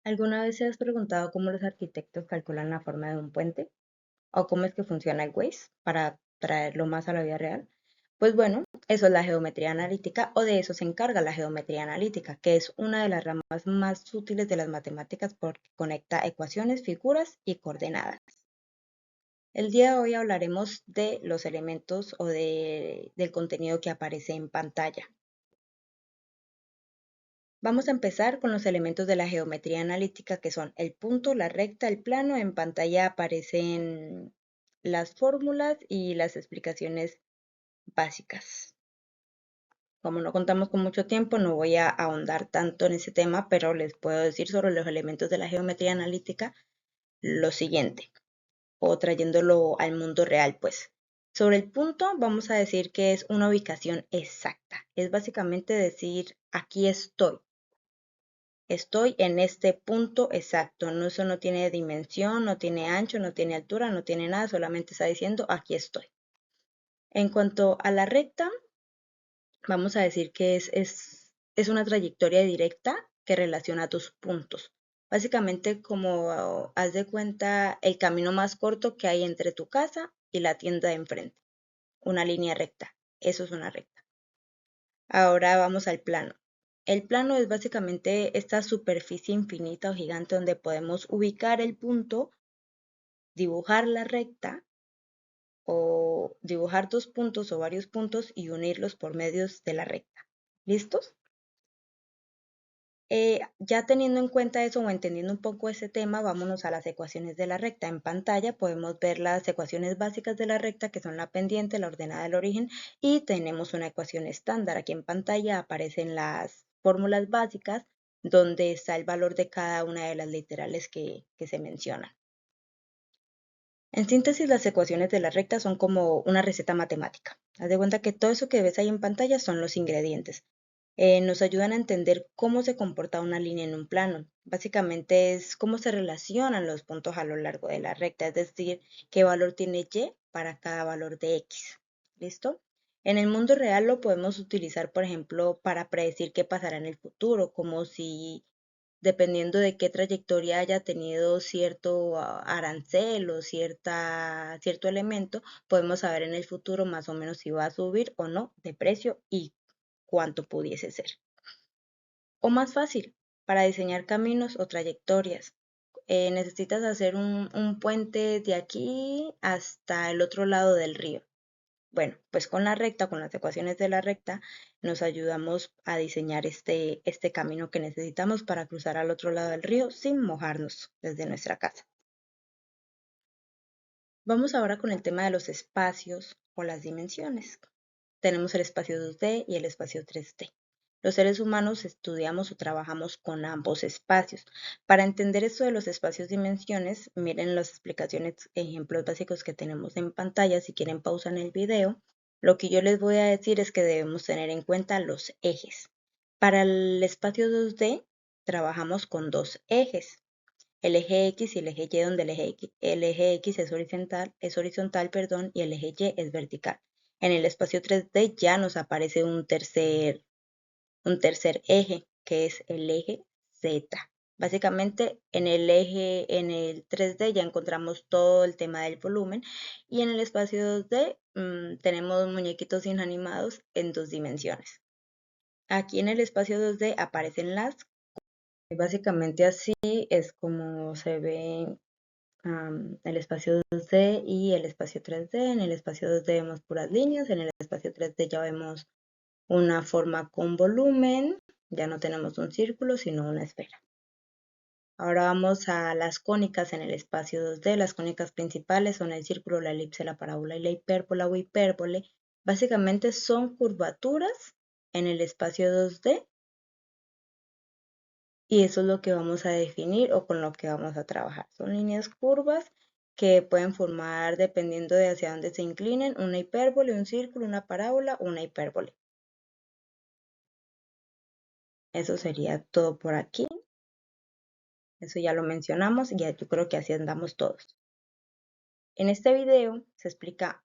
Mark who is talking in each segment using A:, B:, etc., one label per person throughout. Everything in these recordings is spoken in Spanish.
A: ¿Alguna vez te has preguntado cómo los arquitectos calculan la forma de un puente? ¿O cómo es que funciona el Waze para traerlo más a la vida real? Pues bueno, eso es la geometría analítica o de eso se encarga la geometría analítica, que es una de las ramas más útiles de las matemáticas porque conecta ecuaciones, figuras y coordenadas. El día de hoy hablaremos de los elementos o del contenido que aparece en pantalla. Vamos a empezar con los elementos de la geometría analítica que son el punto, la recta, el plano. En pantalla aparecen las fórmulas y las explicaciones básicas. Como no contamos con mucho tiempo, no voy a ahondar tanto en ese tema, pero les puedo decir sobre los elementos de la geometría analítica lo siguiente, o trayéndolo al mundo real, pues. Sobre el punto, vamos a decir que es una ubicación exacta. Es básicamente decir, aquí estoy. Estoy en este punto exacto. No, eso no tiene dimensión, no tiene ancho, no tiene altura, no tiene nada, solamente está diciendo aquí estoy. En cuanto a la recta, vamos a decir que es una trayectoria directa que relaciona tus puntos. Básicamente como haz de cuenta el camino más corto que hay entre tu casa y la tienda de enfrente. Una línea recta. Eso es una recta. Ahora vamos al plano. El plano es básicamente esta superficie infinita o gigante donde podemos ubicar el punto, dibujar la recta o dibujar dos puntos o varios puntos y unirlos por medios de la recta. ¿Listos? Ya teniendo en cuenta eso o entendiendo un poco ese tema, vámonos a las ecuaciones de la recta. En pantalla podemos ver las ecuaciones básicas de la recta, que son la pendiente, la ordenada del origen, y tenemos una ecuación estándar. Aquí en pantalla aparecen las fórmulas básicas, donde está el valor de cada una de las literales que se mencionan. En síntesis, las ecuaciones de la recta son como una receta matemática. Haz de cuenta que todo eso que ves ahí en pantalla son los ingredientes. Nos ayudan a entender cómo se comporta una línea en un plano. Básicamente es cómo se relacionan los puntos a lo largo de la recta, es decir, qué valor tiene Y para cada valor de X. ¿Listo? En el mundo real lo podemos utilizar, por ejemplo, para predecir qué pasará en el futuro, como si dependiendo de qué trayectoria haya tenido cierto arancel o cierto elemento, podemos saber en el futuro más o menos si va a subir o no de precio y cuánto pudiese ser. O más fácil, para diseñar caminos o trayectorias. Necesitas hacer un puente de aquí hasta el otro lado del río. Bueno, pues con la recta, con las ecuaciones de la recta, nos ayudamos a diseñar este camino que necesitamos para cruzar al otro lado del río sin mojarnos desde nuestra casa. Vamos ahora con el tema de los espacios o las dimensiones. Tenemos el espacio 2D y el espacio 3D. Los seres humanos estudiamos o trabajamos con ambos espacios. Para entender esto de los espacios dimensiones, miren las explicaciones, ejemplos básicos que tenemos en pantalla. Si quieren pausan el video. Lo que yo les voy a decir es que debemos tener en cuenta los ejes. Para el espacio 2D, trabajamos con dos ejes, el eje X y el eje Y, donde el eje X es horizontal, perdón, y el eje Y es vertical. En el espacio 3D ya nos aparece un tercer eje, que es el eje Z. Básicamente en el 3D ya encontramos todo el tema del volumen y en el espacio 2D tenemos muñequitos inanimados en dos dimensiones. Aquí en el espacio 2D aparecen las. Básicamente así es como se ve el espacio 2D y el espacio 3D. En el espacio 2D vemos puras líneas, en el espacio 3D ya vemos una forma con volumen, ya no tenemos un círculo, sino una esfera. Ahora vamos a las cónicas en el espacio 2D. Las cónicas principales son el círculo, la elipse, la parábola y la hipérbola o hipérbole. Básicamente son curvaturas en el espacio 2D y eso es lo que vamos a definir o con lo que vamos a trabajar. Son líneas curvas que pueden formar, dependiendo de hacia dónde se inclinen, una hipérbole, un círculo, una parábola o una hipérbole. Eso sería todo por aquí. Eso ya lo mencionamos y ya yo creo que así andamos todos. En este video se explica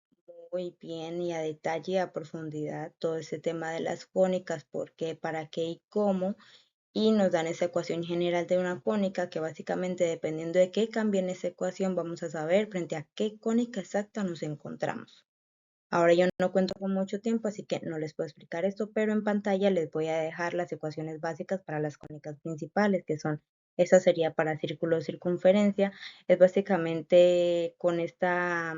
A: muy bien y a detalle y a profundidad todo ese tema de las cónicas, por qué, para qué y cómo. y nos dan esa ecuación general de una cónica que básicamente dependiendo de qué cambie en esa ecuación vamos a saber frente a qué cónica exacta nos encontramos. Ahora yo no cuento con mucho tiempo, así que no les puedo explicar esto, pero en pantalla les voy a dejar las ecuaciones básicas para las cónicas principales, que son, esa sería para círculo o circunferencia, es básicamente con esta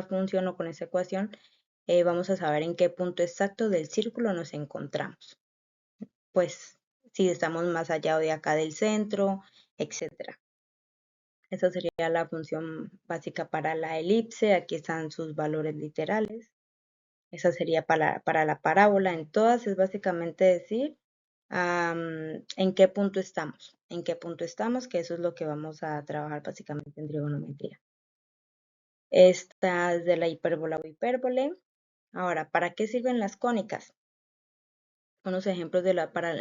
A: función o con esta ecuación vamos a saber en qué punto exacto del círculo nos encontramos. Pues si estamos más allá o de acá del centro, etcétera. Esa sería la función básica para la elipse. Aquí están sus valores literales. Esa sería para la parábola. En todas es básicamente decir en qué punto estamos. En qué punto estamos, que eso es lo que vamos a trabajar básicamente en trigonometría. Esta es de la hipérbola o hipérbole. Ahora, ¿para qué sirven las cónicas? Unos ejemplos en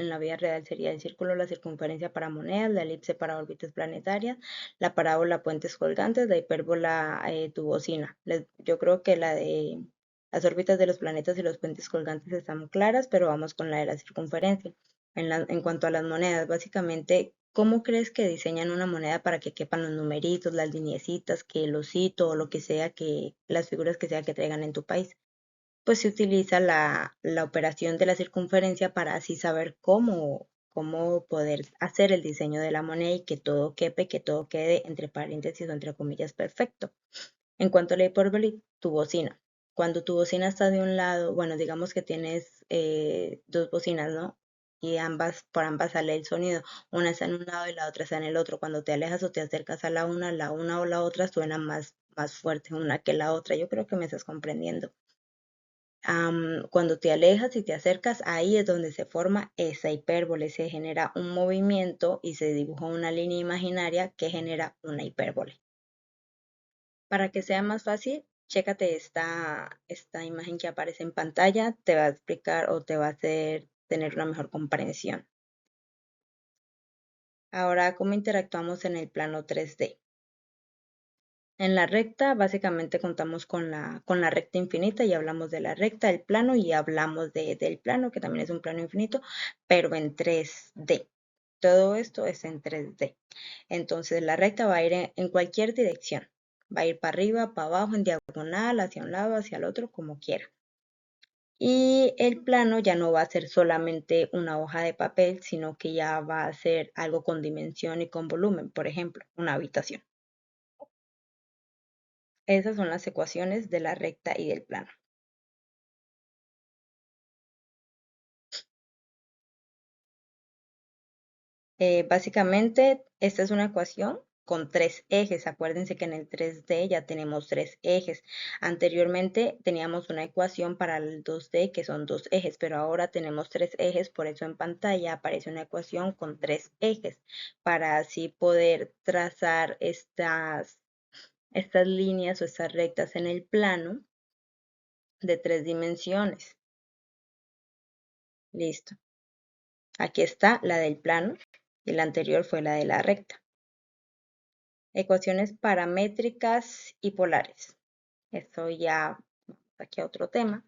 A: la vida real sería el círculo, la circunferencia para monedas, la elipse para órbitas planetarias, la parábola puentes colgantes, la hipérbola tubocina. Yo creo que la de las órbitas de los planetas y los puentes colgantes están claras, pero vamos con la de la circunferencia. En cuanto a las monedas, básicamente, ¿cómo crees que diseñan una moneda para que quepan los numeritos, las lineecitas, que el osito o lo que sea, que las figuras que sea que traigan en tu país? Pues se utiliza la operación de la circunferencia para así saber cómo poder hacer el diseño de la moneda y que todo quepe, que todo quede entre paréntesis o entre comillas perfecto. En cuanto a la hipérbole, tu bocina. Cuando tu bocina está de un lado, bueno, digamos que tienes dos bocinas, ¿no? Y por ambas sale el sonido. Una está en un lado y la otra está en el otro. Cuando te alejas o te acercas a la una o la otra suena más fuerte una que la otra. Yo creo que me estás comprendiendo. Cuando te alejas y te acercas, ahí es donde se forma esa hipérbole, se genera un movimiento y se dibuja una línea imaginaria que genera una hipérbole. Para que sea más fácil, chécate esta imagen que aparece en pantalla, te va a explicar o te va a hacer tener una mejor comprensión. Ahora, ¿cómo interactuamos en el plano 3D? En la recta, básicamente contamos con la recta infinita y hablamos de la recta, el plano y hablamos del plano, que también es un plano infinito, pero en 3D. Todo esto es en 3D. Entonces, la recta va a ir en cualquier dirección. Va a ir para arriba, para abajo, en diagonal, hacia un lado, hacia el otro, como quiera. Y el plano ya no va a ser solamente una hoja de papel, sino que ya va a ser algo con dimensión y con volumen, por ejemplo, una habitación. Esas son las ecuaciones de la recta y del plano. Básicamente, esta es una ecuación con tres ejes. Acuérdense que en el 3D ya tenemos tres ejes. Anteriormente teníamos una ecuación para el 2D que son dos ejes, pero ahora tenemos tres ejes, por eso en pantalla aparece una ecuación con tres ejes, para así poder trazar estas líneas o estas rectas en el plano de tres dimensiones. Listo. Aquí está la del plano y la anterior fue la de la recta. Ecuaciones paramétricas y polares. Esto ya, aquí a otro tema.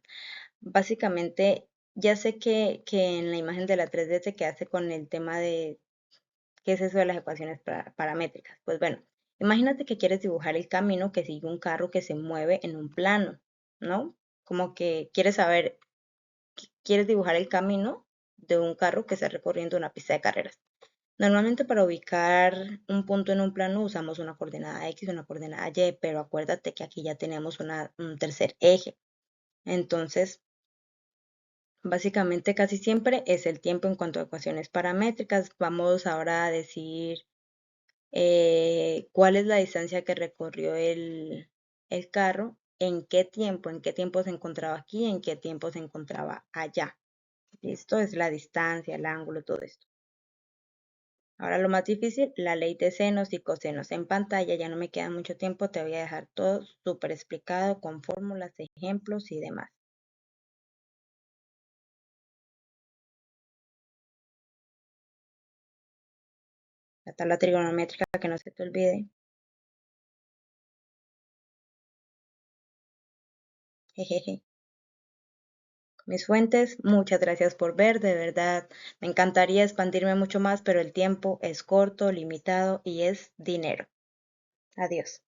A: Básicamente, ya sé que en la imagen de la 3D se hace con el tema de qué es eso de las ecuaciones paramétricas. Pues bueno, imagínate que quieres dibujar el camino que sigue un carro que se mueve en un plano, ¿no? Como que quieres saber, quieres dibujar el camino de un carro que está recorriendo una pista de carreras. Normalmente para ubicar un punto en un plano usamos una coordenada X, una coordenada Y, pero acuérdate que aquí ya tenemos un tercer eje. Entonces, básicamente casi siempre es el tiempo en cuanto a ecuaciones paramétricas. Vamos ahora a decir cuál es la distancia que recorrió el carro, en qué tiempo se encontraba aquí, en qué tiempo se encontraba allá. Esto es la distancia, el ángulo, todo esto. Ahora lo más difícil, la ley de senos y cosenos. En pantalla ya no me queda mucho tiempo, te voy a dejar todo súper explicado con fórmulas, ejemplos y demás. La tabla trigonométrica que no se te olvide. Jejeje. mis fuentes. Muchas gracias por ver, de verdad, me encantaría expandirme mucho más, pero el tiempo es corto, limitado y es dinero. Adiós.